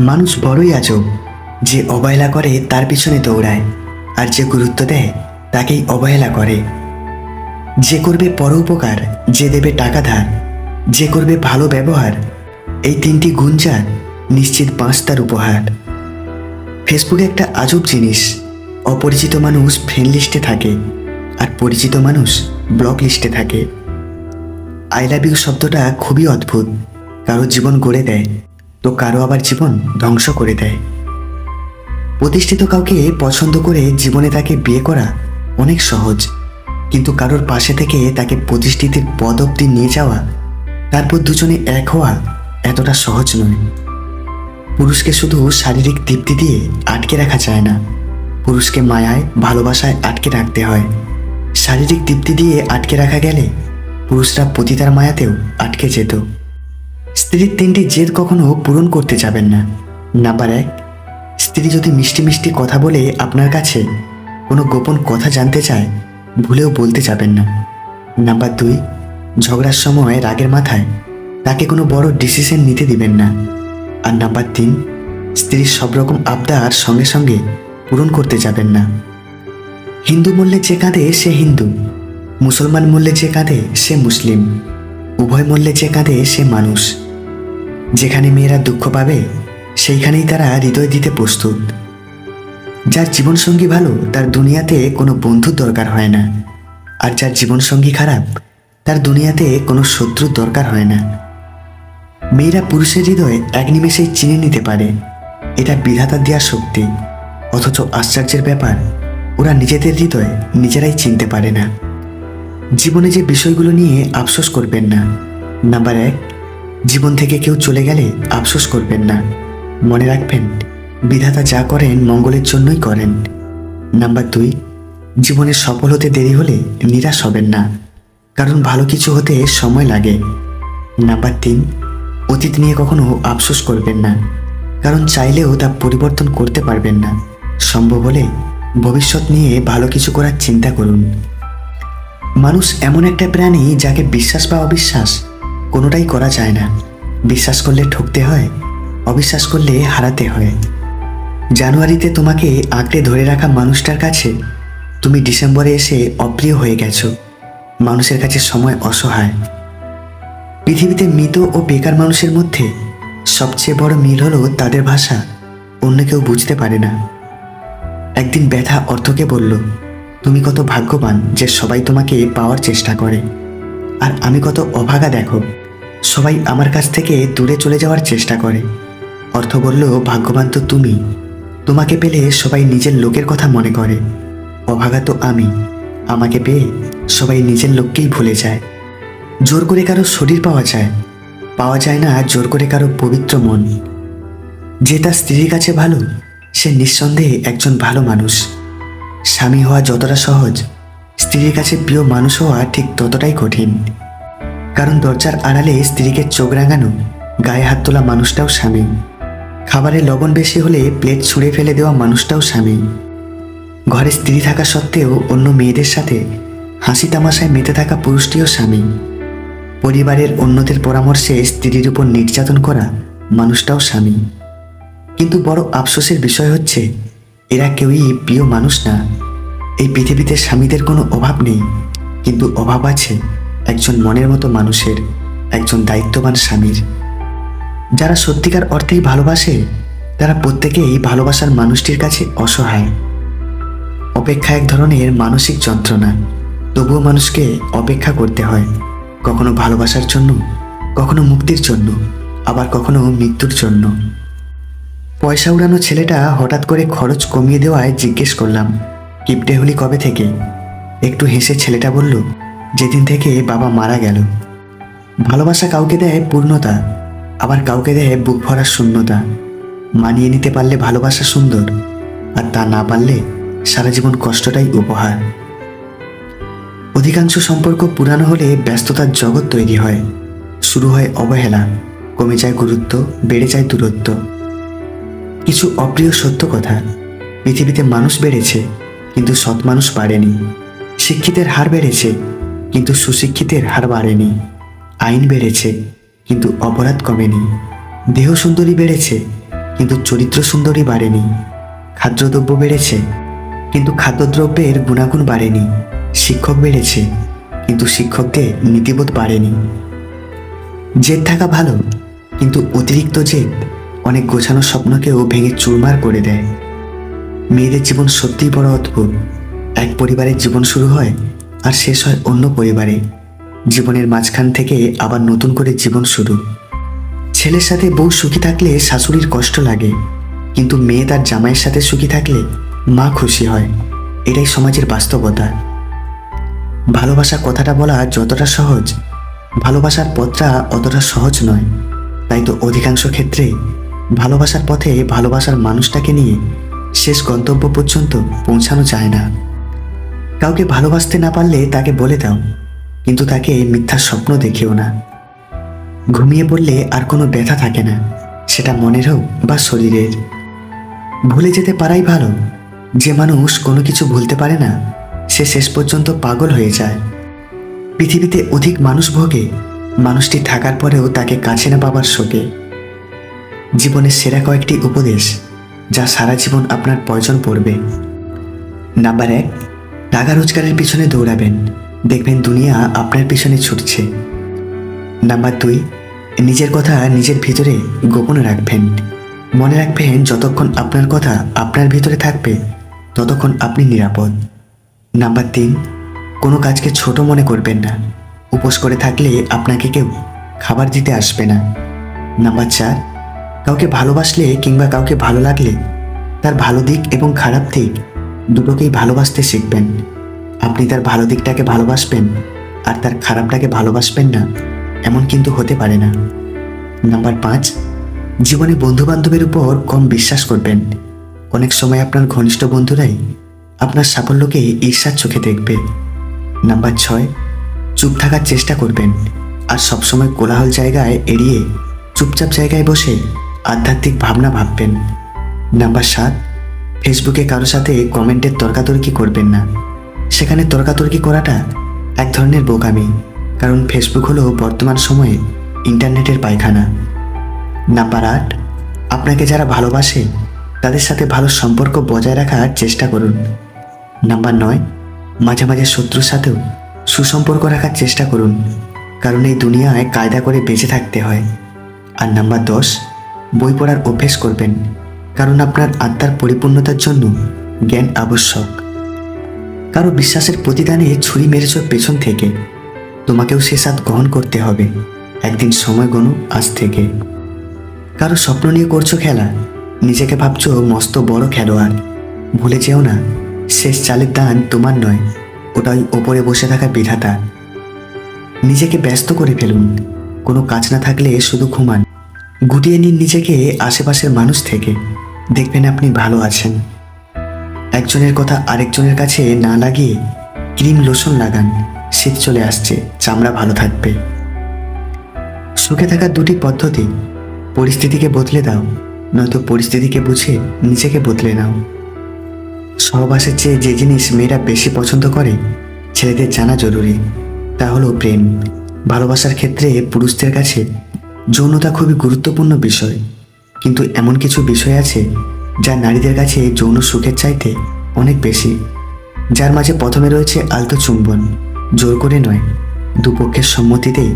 মানুষ বড়ই আজব, যে অবহেলা করে তার পিছনে দৌড়ায়, আর যে গুরুত্ব দেয় তাকেই অবহেলা করে। যে করবে পরোপকার, যে দেবে টাকা ধার, যে করবে ভালো ব্যবহার, এই তিনটি গুণ যার, নিশ্চিত বাঁশ তার উপহার। ফেসবুকে একটা আজব জিনিস, অপরিচিত মানুষ ফ্রেন্ড লিস্টে থাকে আর পরিচিত মানুষ ব্লক লিস্টে থাকে। আই লাভ ইউ শব্দটা খুবই অদ্ভুত, কারো জীবন গড়ে দেয় তো কারো আবার জীবন ধ্বংস করে দেয়। প্রতিষ্ঠিত কাউকে পছন্দ করে জীবনে তাকে বিয়ে করা অনেক সহজ, কিন্তু কারোর পাশে থেকে তাকে প্রতিষ্ঠিতের পদ অবধি নিয়ে যাওয়া, তারপর দুজনে এক হওয়া এতটা সহজ নয়। পুরুষকে শুধু শারীরিক তৃপ্তি দিয়ে আটকে রাখা যায় না, পুরুষকে মায়ায় ভালোবাসায় আটকে রাখতে হয়। শারীরিক তৃপ্তি দিয়ে আটকে রাখা গেলে পুরুষরা পতিতার মায়াতেও আটকে যেত। স্ত্রীর তিনটি জেদ কখনো পূরণ করতে যাবেন না। নাম্বার 1, স্ত্রী যদি মিষ্টি মিষ্টি কথা বলে আপনার কাছে কোনো গোপন কথা জানতে চায়, ভুলেও বলতে যাবেন না। নাম্বার 2, ঝগড়ার সময় রাগের মাথায় তাকে কোনো বড় ডিসিশন নিতে দিবেন না। আর নাম্বার 3, স্ত্রীর সব রকম আবদার সঙ্গে সঙ্গে পূরণ করতে যাবেন না। হিন্দু মরলে যে কাঁদে সে হিন্দু, মুসলমান মরলে যে কাঁদে সে মুসলিম, উভয় মরলে যে কাঁদে সে মানুষ। যেখানে মেয়েরা দুঃখ পাবে সেইখানেই তারা হৃদয় দিতে প্রস্তুত। যার জীবনসঙ্গী ভালো তার দুনিয়াতে কোনো বন্ধুর দরকার হয় না, আর যার জীবনসঙ্গী খারাপ তার দুনিয়াতে কোনো শত্রুর দরকার হয় না। মেয়েরা পুরুষের হৃদয় এক নিমেষেই চিনে নিতে পারে, এটা বিধাতার দেওয়া শক্তি। অথচ আশ্চর্যের ব্যাপার, ওরা নিজেদের হৃদয় নিজেরাই চিনতে পারে না। জীবনে যে বিষয়গুলো নিয়ে আফসোস করবেন না। নাম্বার 1, জীবন থেকে কেউ চলে গেলে আফসোস করবেন না, মনে রাখবেন বিধাতা যা করেন মঙ্গলের জন্যই করেন। নাম্বার 2, জীবনে সফল হতে দেরি হলে নিরাশ হবেন না, কারণ ভালো কিছু হতে সময় লাগে। নাম্বার 3, অতীত নিয়ে কখনো আফসোস করবেন না, কারণ চাইলেও তা পরিবর্তন করতে পারবেন না। সম্ভব হলে ভবিষ্যৎ নিয়ে ভালো কিছু করার চিন্তা করুন। মানুষ এমন একটা প্রাণী যাকে বিশ্বাস বা অবিশ্বাস কোনোটাই করা যায় না। বিশ্বাস করলে ঠকতে হয়, অবিশ্বাস করলে হারাতে হয়। জানুয়ারিতে তোমাকে আঁকড়ে ধরে রাখা মানুষটার কাছে তুমি ডিসেম্বরে এসে অপ্রিয় হয়ে গেছো। মানুষের কাছে সময় অসহায়। পৃথিবীতে মৃত ও বেকার মানুষের মধ্যে সবচেয়ে বড় মিল হলো তাদের ভাষা অন্য কেউ বুঝতে পারে না। একদিন ব্যথা অর্থকে বলল, তুমি কত ভাগ্যবান যে সবাই তোমাকে পাওয়ার চেষ্টা করে, আর আমি কত অভাগা দেখো, সবাই আমার কাছ থেকে দূরে চলে যাওয়ার চেষ্টা করে। অর্থ বলল, ভাগ্যবান তো তুমি, তোমাকে পেলে সবাই নিজের লোকের কথা মনে করে। অভাগা তো আমি, আমাকে পেয়ে সবাই নিজের লোককেই ভুলে যায়। জোর করে কারো শরীর পাওয়া যায় না জোর করে কারো পবিত্র মন। যে তার স্ত্রীর কাছে ভালো, সে নিঃসন্দেহে একজন ভালো মানুষ। স্বামী হওয়া যতটা সহজ, স্ত্রীর কাছে প্রিয় মানুষ হওয়া ঠিক ততটাই কঠিন। কারণ দরজার আড়ালে স্ত্রীকে চোখ রাঙানো, গায়ে হাত তোলা মানুষটাও স্বামী। খাবারে লবণ বেশি হলে প্লেট ছুঁড়ে ফেলে দেওয়া মানুষটাও স্বামী। ঘরে স্ত্রী থাকা সত্ত্বেও অন্য মেয়েদের সাথে হাসি তামাশায় মেতে থাকা পুরুষটিও স্বামী। পরিবারের অন্যদের পরামর্শে স্ত্রীর উপর নির্যাতন করা মানুষটাও স্বামী। কিন্তু বড় আফসোসের বিষয় হচ্ছে, এরা কেউই প্রিয় মানুষ না। এই পৃথিবীতে স্বামীদের কোনো অভাব নেই, কিন্তু অভাব আছে একজন মনের মতো মানুষের, একজন দায়িত্ববান স্বামীর। যারা সত্যিকার অর্থেই ভালোবাসে তারা প্রত্যেকেই ভালোবাসার মানুষটির কাছে অসহায়। অপেক্ষা এক ধরনের মানসিক যন্ত্রণা, তবুও মানুষকে অপেক্ষা করতে হয়, কখনো ভালোবাসার জন্য, কখনো মুক্তির জন্য, আবার কখনো মৃত্যুর জন্য। পয়সা উড়ানো ছেলেটা হঠাৎ করে খরচ কমিয়ে দেওয়ায় জিজ্ঞেস করলাম, কিপটে হলি কবে থেকে? একটু হেসে ছেলেটা বলল, যেদিন থেকে বাবা মারা গেল। ভালোবাসা কাউকে দেয় পূর্ণতা, আবার কাউকে দেয় বুক ভরার শূন্যতা। মানিয়ে নিতে পারলে ভালোবাসা সুন্দর, আর তা না পারলে সারা জীবন কষ্টটাই উপহার। অধিকাংশ সম্পর্ক পুরানো হলে ব্যস্ততার জগৎ তৈরি হয়, শুরু হয় অবহেলা, কমে যায় গুরুত্ব, বেড়ে যায় দূরত্ব। কিছু অপ্রিয় সত্য কথা, পৃথিবীতে মানুষ বেড়েছে কিন্তু সৎ মানুষ বাড়েনি। শিক্ষিতের হার বেড়েছে কিন্তু সুশিক্ষিতের হার বাড়েনি। আইন বেড়েছে কিন্তু অপরাধ কমেনি। দেহ সুন্দরী বেড়েছে কিন্তু চরিত্র সুন্দরী বাড়েনি। খাদ্যদ্রব্য বেড়েছে, কিন্তু খাদ্যদ্রব্যের গুণাগুণ বাড়েনি। শিক্ষক বেড়েছে, কিন্তু শিক্ষকদের নীতিবোধ বাড়েনি। জেদ থাকা ভালো, কিন্তু অতিরিক্ত জেদ অনেক গোছানো স্বপ্নকেও ভেঙে চুরমার করে দেয়। মেয়েদের জীবন সত্যিই বড় অদ্ভুত। এক পরিবারের জীবন শুরু হয় আর শেষ হয় অন্য পরিবারে। জীবনের মাঝখান থেকে আবার নতুন করে জীবন শুরু। ছেলের সাথে বউ সুখী থাকলে শাশুড়ির কষ্ট লাগে, কিন্তু মেয়ে তার জামাইয়ের সাথে সুখী থাকলে মা খুশি হয়। এটাই সমাজের বাস্তবতা। ভালোবাসা কথাটা বলা যতটা সহজ, ভালোবাসার পথটা অতটা সহজ নয়। তাই তো অধিকাংশ ক্ষেত্রে ভালোবাসার পথে ভালোবাসার মানুষটাকে নিয়ে শেষ গন্তব্য পর্যন্ত পৌঁছানো যায় না। কাউকে ভালোবাসতে না পারলে তাকে বলে দাও, কিন্তু তাকে মিথ্যা স্বপ্ন দেখিও না। ঘুমিয়ে পড়লে আর কোনো ব্যথা থাকে না, সেটা মনের হোক বা শরীরের। ভুলে যেতে পারাই ভালো। যে মানুষ কোনো কিছু ভুলতে পারে না, সে শেষ পর্যন্ত পাগল হয়ে যায়। পৃথিবীতে অধিক মানুষ ভোগে মানুষটি থাকার পরেও তাকে কাছে না পাবার শোকে। জীবনের সেরা কয়েকটি উপদেশ যা সারা জীবন আপনার প্রয়োজন পড়বে। নাম্বার 1, টাকা রোজগারের পিছনে দৌড়াবেন, দেখবেন দুনিয়া আপনার পিছনে ছুটছে। নাম্বার 2, নিজের কথা নিজের ভিতরে গোপন রাখবেন। মনে রাখবেন যতক্ষণ আপনার কথা আপনার ভিতরে থাকবে ততক্ষণ আপনি নিরাপদ। নাম্বার 3, কোনো কাজকে ছোট মনে করবেন না। উপোস করে থাকলে আপনাকে কেউ খাবার দিতে আসবে না। নাম্বার 4, কাউকে ভালোবাসলে কিংবা কাউকে ভালো লাগলে তার ভালো দিক এবং খারাপ দিক দুটোকেই ভালোবাসতে শিখবেন। আপনি তার ভালো দিকটাকে ভালোবাসবেন আর তার খারাপটাকে ভালোবাসবেন না, এমন কিন্তু হতে পারে না। নাম্বার 5, জীবনে বন্ধুবান্ধবের উপর কম বিশ্বাস করবেন। অনেক সময় আপনার ঘনিষ্ঠ বন্ধুরাই আপনার সাফল্যকে ঈর্ষার চোখে দেখবে। নাম্বার 6, চুপ থাকার চেষ্টা করবেন আর সবসময় কোলাহল জায়গায় এড়িয়ে চুপচাপ জায়গায় বসে আধ্যাত্মিক ভাবনা ভাববেন। নাম্বার 7, ফেসবুকে কারো সাথে কমেন্টের তর্কাতর্কি করবেন না। সেখানে তর্কাতর্কি করাটা এক ধরনের বোকামি, কারণ ফেসবুক হলো বর্তমান সময়ে ইন্টারনেটের পায়খানা। নাম্বার 8, আপনাকে যারা ভালোবাসে তাদের সাথে ভালো সম্পর্ক বজায় রাখার চেষ্টা করুন। নাম্বার 9, মাঝে মাঝে শত্রুর সাথেও সুসম্পর্ক রাখার চেষ্টা করুন, কারণ এই দুনিয়ায় কায়দা করে বেঁচে থাকতে হয়। আর নাম্বার 10, বই পড়ার অভ্যেস করবেন, কারণ আপনার আত্মার পরিপূর্ণতার জন্য জ্ঞান আবশ্যক। কারো বিশ্বাসের প্রতিদানে ছুরি মেরেছ পেছন থেকে, তোমাকেও সে স্বাদ গ্রহণ করতে হবে। একদিন সময় গোনো আজ থেকে। কারো স্বপ্ন নিয়ে করছো খেলা, নিজেকে ভাবছো মস্ত বড় খেলোয়াড়, ভুলে যেও না শেষ চালের দান তোমার নয়, ওটাই ওপরে বসে থাকা বিধাতা। নিজেকে ব্যস্ত করে ফেলুন, কোনো কাজ না থাকলে শুধু ঘুমান। গুটিয়ে নিন নিজেকে আশেপাশের মানুষ থেকে, দেখবেন আপনি ভালো আছেন। একজনের কথা আরেকজনের কাছে না লাগিয়ে ক্রিম লোশন লাগান, শীত চলে আসছে, চামড়া ভালো থাকবে। সুখে থাকার দুটি পদ্ধতি: পরিস্থিতিকে বদলে দাও, নয়তো পরিস্থিতিকে বুঝে নিজেকে বদলে নাও। সহবাসের চেয়ে যে জিনিস মেয়েরা বেশি পছন্দ করে ছেলেদের জানা জরুরি, তা হলো প্রেম। ভালোবাসার ক্ষেত্রে পুরুষদের কাছে যৌনতা খুবই গুরুত্বপূর্ণ বিষয়, কিন্তু এমন কিছু বিষয় আছে যা নারীদের কাছে যৌন সুখের চাইতে অনেক বেশি। যার মাঝে প্রথমে রয়েছে আলতো চুম্বন, জোর করে নয়, দুপক্ষের সম্মতিতেই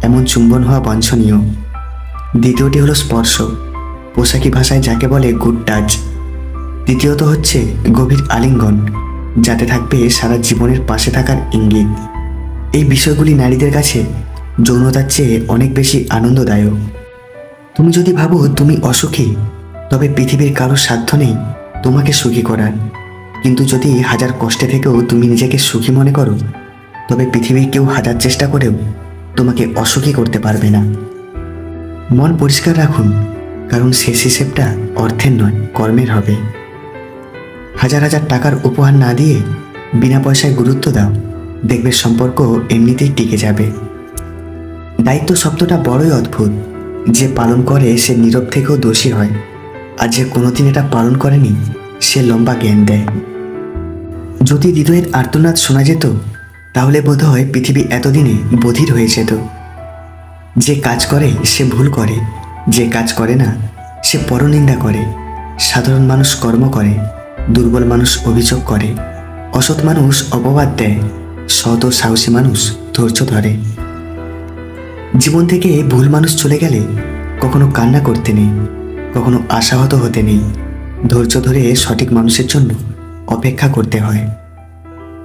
এমন চুম্বন হওয়া বাঞ্ছনীয়। দ্বিতীয়টি হলো স্পর্শ, পোশাকি ভাষায় যাকে বলে গুড টাচ। তৃতীয়ত হচ্ছে গভীর আলিঙ্গন, যাতে থাকবে সারা জীবনের পাশে থাকার ইঙ্গিত। এই বিষয়গুলি নারীদের কাছে যৌনতার চেয়ে অনেক বেশি আনন্দদায়ক। তুমি যদি ভাবো তুমি অসুখী, তবে পৃথিবীর কারো সাধ্য নেই তোমাকে সুখী করার। কিন্তু যদি হাজার কষ্টে থেকেও তুমি নিজেকে সুখী মনে করো, তবে পৃথিবীর কেউ হাজার চেষ্টা করেও তোমাকে অসুখী করতে পারবে না। মন পরিষ্কার রাখুন, কারণ শেষ হিসেবটা অর্থের নয়, কর্মের হবে। হাজার হাজার টাকার উপহার না দিয়ে বিনা পয়সায় গুরুত্ব দাও, দেখবে সম্পর্ক এমনিতেই টিকে যাবে। দায়িত্ব শব্দটা বড়ই অদ্ভুত। যে পালন করে সে নীরব থেকেও দোষী হয়, আর যে কোনোদিন এটা পালন করেনি সে লম্বা জ্ঞান দেয়। যদি হৃদয়ের আর্তনাদ শোনা যেত, তাহলে বোধহয় পৃথিবী এতদিনে বধির হয়ে যেত। যে কাজ করে সে ভুল করে, যে কাজ করে না সে পরনিন্দা করে, সাধারণ মানুষ কর্ম করে, দুর্বল মানুষ অভিযোগ করে, অসৎ মানুষ অপবাদ দেয়, সৎ ও সাহসী মানুষ ধৈর্য ধরে। জীবন থেকে ভুল মানুষ চলে গেলে কখনো কান্না করতে নেই, কখনো আশাহত হতে নেই। ধৈর্য ধরে সঠিক মানুষের জন্য অপেক্ষা করতে হয়।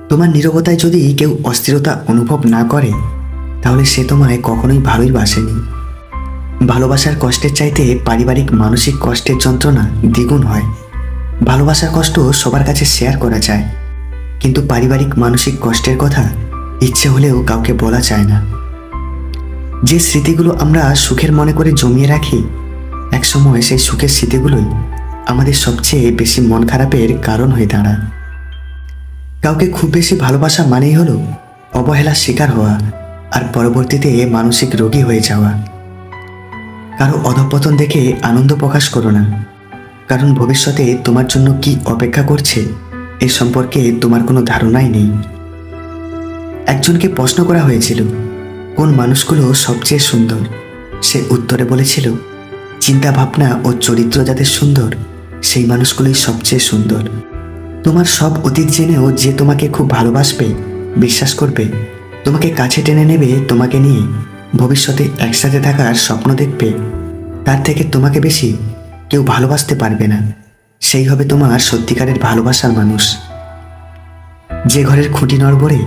তোমার নীরবতায় যদি কেউ অস্থিরতা অনুভব না করে, তাহলে সে তোমায় কখনোই ভালোই বাসেনি। ভালোবাসার কষ্টের চাইতে পারিবারিক মানসিক কষ্টের যন্ত্রণা দ্বিগুণ হয়। ভালোবাসার কষ্ট সবার কাছে শেয়ার করা যায়, কিন্তু পারিবারিক মানসিক কষ্টের কথা ইচ্ছে হলেও কাউকে বলা যায় না। যে স্মৃতিগুলো আমরা সুখের মনে করে জমিয়ে রাখি, একসময় সেই সুখের স্মৃতিগুলোই আমাদের সবচেয়ে বেশি মন খারাপের কারণ হয়ে দাঁড়ায়। কাউকে খুব বেশি ভালোবাসা মানেই হলো অবহেলার শিকার হওয়া আর পরবর্তীতে মানসিক রোগী হয়ে যাওয়া। কারো অধঃপতন দেখে আনন্দ প্রকাশ করো না, কারণ ভবিষ্যতে তোমার জন্য কি অপেক্ষা করছে এ সম্পর্কে তোমার কোনো ধারণাই নেই। একজনকে প্রশ্ন করা হয়েছিল, কোন মানুষগুলো সবচেয়ে সুন্দর? সে উত্তরে বলেছিল, চিন্তা ভাবনা ও চরিত্র যাদের সুন্দর, সেই মানুষগুলোই সবচেয়ে সুন্দর। তোমার সব অতীত জেনেও যে তোমাকে খুব ভালোবাসবে, বিশ্বাস করবে, তোমাকে কাছে টেনে নেবে, তোমাকে নিয়ে ভবিষ্যতে একসাথে থাকার স্বপ্ন দেখবে, তার থেকে তোমাকে বেশি কেউ ভালোবাসতে পারবে না। সেই হবে তোমার সত্যিকারের ভালোবাসার মানুষ। যে ঘরের খুঁটি নড়বড়ে,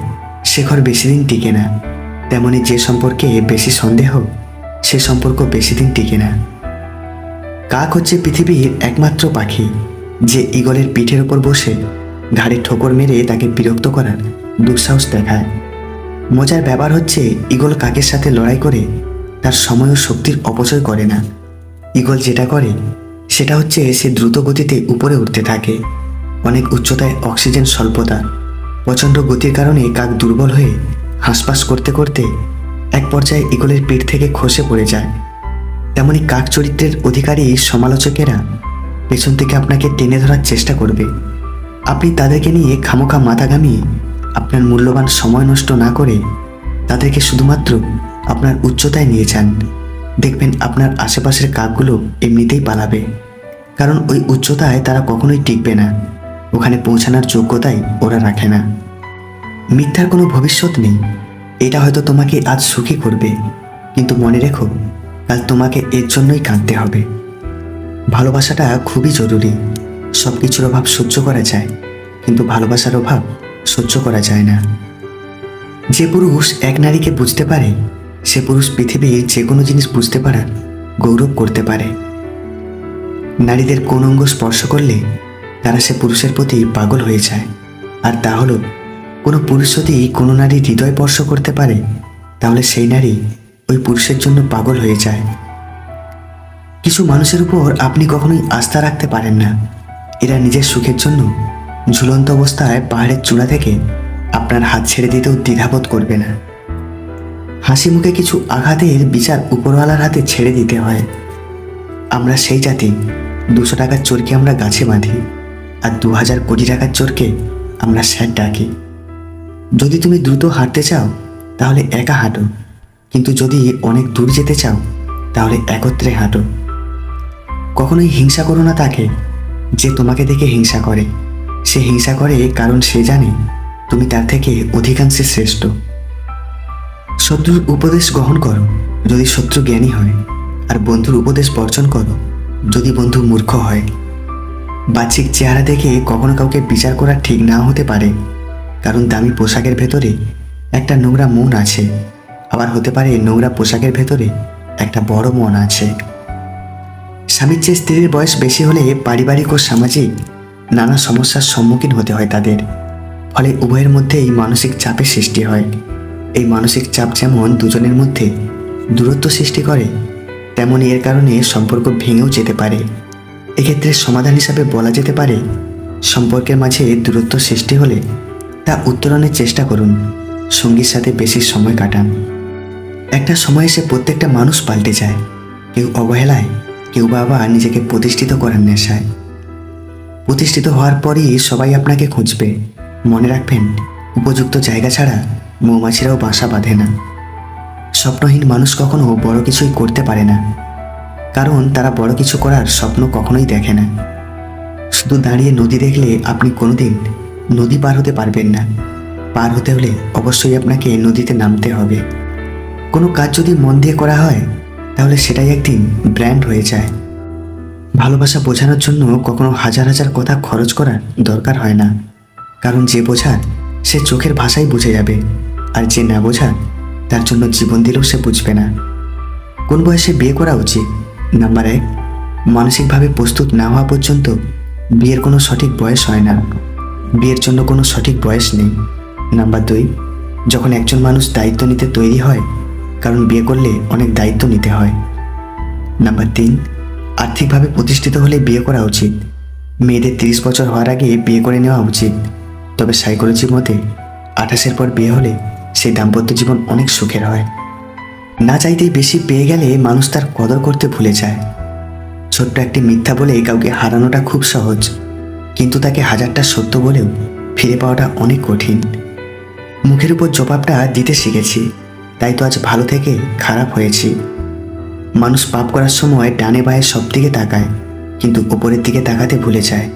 সে ঘর বেশি দিন টিকে না। তেমনি যে সম্পর্কে বেশি সন্দেহ, সে সম্পর্ক বেশি দিন টিকে না। কাক হচ্ছে পৃথিবীর একমাত্র পাখি যে ঈগলের পিঠের ওপর বসে ঘাড়ে ঠোকর মেরে তাকে বিরক্ত করার দুঃসাহস দেখায়। মজার ব্যাপার হচ্ছে, ঈগল কাকের সাথে লড়াই করে তার সময় ও শক্তির অপচয় করে না। ঈগল যেটা করে সেটা হচ্ছে সে দ্রুত গতিতে উপরে উঠতে থাকে। অনেক উচ্চতায় অক্সিজেন স্বল্পতা, প্রচণ্ড গতির কারণে কাক দুর্বল হয়ে হাঁসফাঁস করতে করতে এক পর্যায়ে ঈগলের পিঠ থেকে খসে পড়ে যায়। তেমনি কাক চরিত্রের অধিকারী সমালোচকেরা পেছন থেকে আপনাকে টেনে ধরার চেষ্টা করবে। আপনি তাদেরকে নিয়ে খামোখা মাথা ঘামিয়ে আপনার মূল্যবান সময় নষ্ট না করে তাদেরকে শুধুমাত্র আপনার উচ্চতায় নিয়ে যান। দেখবেন আপনার আশেপাশের কাকগুলো এমনিতেই পালাবে, কারণ ওই উচ্চতায় তারা কখনোই টিকবে না। ওখানে পৌঁছানোর যোগ্যতাই ওরা রাখে না। মিথ্যার কোনো ভবিষ্যৎ নেই। এটা হয়তো তোমাকে আজ সুখী করবে, কিন্তু মনে রেখো, কাল তোমাকে এর জন্যই কাঁদতে হবে। ভালোবাসাটা খুবই জরুরি। সব কিছুর অভাব সহ্য করা যায়, কিন্তু ভালোবাসার অভাব সহ্য করা যায় না। যে পুরুষ এক নারীকে বুঝতে পারে, সে পুরুষ পৃথিবীর যে কোনো জিনিস বুঝতে পারার গৌরব করতে পারে। নারীদের কোন অঙ্গ স্পর্শ করলে তারা সে পুরুষের প্রতি পাগল হয়ে যায়, আর তা হলো, কোনো পুরুষ যদি কোনো নারীর হৃদয় স্পর্শ করতে পারে, তাহলে সেই নারী ওই পুরুষের জন্য পাগল হয়ে যায়। কিছু মানুষের উপর আপনি কখনোই আস্থা রাখতে পারেন না। এরা নিজের সুখের জন্য ঝুলন্ত অবস্থায় পাহাড়ের চূড়া থেকে আপনার হাত ছেড়ে দিতেও দ্বিধাবোধ করবে না। হাসি মুখে কিছু আঘাতের বিচার উপরওয়ালার হাতে ছেড়ে দিতে হয়। আমরা সেই জাতি, 200 টাকার চোরকে আমরা গাছে বাঁধি, আর 2000 কোটি টাকার চোরকে আমরা স্যার ডাকি। যদি তুমি দ্রুত হাঁটতে চাও তাহলে একা হাঁটো, কিন্তু যদি অনেক দূর যেতে চাও তাহলে একত্রে হাঁটো। কখনোই হিংসা করো না তাকে যে তোমাকে দেখে হিংসা করে। সে হিংসা করে কারণ সে জানে তুমি তার থেকে অধিকাংশে শ্রেষ্ঠ। শত্রুর উপদেশ গ্রহণ করো যদি শত্রু জ্ঞানী হয়, আর বন্ধুর উপদেশ বর্জন করো যদি বন্ধু মূর্খ হয়। বাহ্যিক চেহারা দেখে কখনো কাউকে বিচার করা ঠিক না হতে পারে, কারণ দামি পোশাকের ভেতরে একটা নোংরা মন আছে, আবার হতে পারে নোংরা পোশাকের ভেতরে একটা বড় মন আছে। স্বামীর চেয়ে স্ত্রীর বয়স বেশি হলে পারিবারিক ও সামাজিক নানা সমস্যার সম্মুখীন হতে হয় তাদের। ফলে উভয়ের মধ্যেই মানসিক চাপের সৃষ্টি হয়। এই মানসিক চাপ যেমন দুজনের মধ্যে দূরত্ব সৃষ্টি করে, তেমনি এর কারণে সম্পর্ক ভেঙেও যেতে পারে। এক্ষেত্রে সমাধান হিসাবে বলা যেতে পারে, সম্পর্কের মাঝে দূরত্ব সৃষ্টি হলে তা উত্তরণের চেষ্টা করুন, সঙ্গীর সাথে বেশি সময় কাটান। একটা সময় এসে প্রত্যেকটা মানুষ পাল্টে যায়, কেউ অবহেলায়, কেউ বা আবার নিজেকে প্রতিষ্ঠিত করার নেশায়। প্রতিষ্ঠিত হওয়ার পরই সবাই আপনাকে খুঁজবে। মনে রাখবেন, উপযুক্ত জায়গা ছাড়া মৌমাছিরাও বাসা বাঁধে না। স্বপ্নহীন মানুষ কখনো বড় কিছুই করতে পারে না, কারণ তারা বড় কিছু করার স্বপ্ন কখনোই দেখে না। শুধু দাঁড়িয়ে নদী দেখলে আপনি কোনোদিন নদী পার হতে পারবেন না। পার হতে হলে অবশ্যই আপনাকে নদীতে নামতে হবে। কোনো কাজ যদি মন দিয়ে করা হয় তাহলে সেটাই একদিন ব্র্যান্ড হয়ে যায়। ভালোবাসা বোঝানোর জন্য কখনো হাজার হাজার কথা খরচ করার দরকার হয় না, কারণ যে বোঝার সে চোখের ভাষাই বুঝে যাবে, আর যে না বোঝার তার জন্য জীবন দিলেও সে বুঝবে না। কোন বয়সে বিয়ে করা উচিত? নাম্বার 1, মানসিকভাবে প্রস্তুত না হওয়া পর্যন্ত বিয়ের কোনো সঠিক বয়স হয় না। বিয়ের জন্য কোনো সঠিক বয়স নেই। নাম্বার 2, যখন একজন মানুষ দায়িত্ব নিতে তৈরি হয়, কারণ বিয়ে করলে অনেক দায়িত্ব নিতে হয়। নাম্বার 3, আর্থিকভাবে প্রতিষ্ঠিত হলে বিয়ে করা উচিত। মেয়েদের 30 বছর হওয়ার আগে বিয়ে করে নেওয়া উচিত। তবে সাইকোলজি মতে 28-এর পর বিয়ে হলে সেই দাম্পত্য জীবন অনেক সুখের হয়। না চাইতেই বেশি পেয়ে গেলে মানুষ তার কদর করতে ভুলে যায়। ছোট্ট একটি মিথ্যা বলে কাউকে হারানোটা খুব সহজ, কিন্তু তাকে হাজারটা সত্য বলেও ফিরে পাওয়াটা অনেক কঠিন। মুখের উপর জবাবটা দিতে শিখেছি, তাই তো আজ ভালো থেকে খারাপ হয়েছি। মানুষ পাপ করার সময় ডানে বাঁয়ে সব দিকে তাকায়, কিন্তু ওপরের দিকে তাকাতে ভুলে যায়।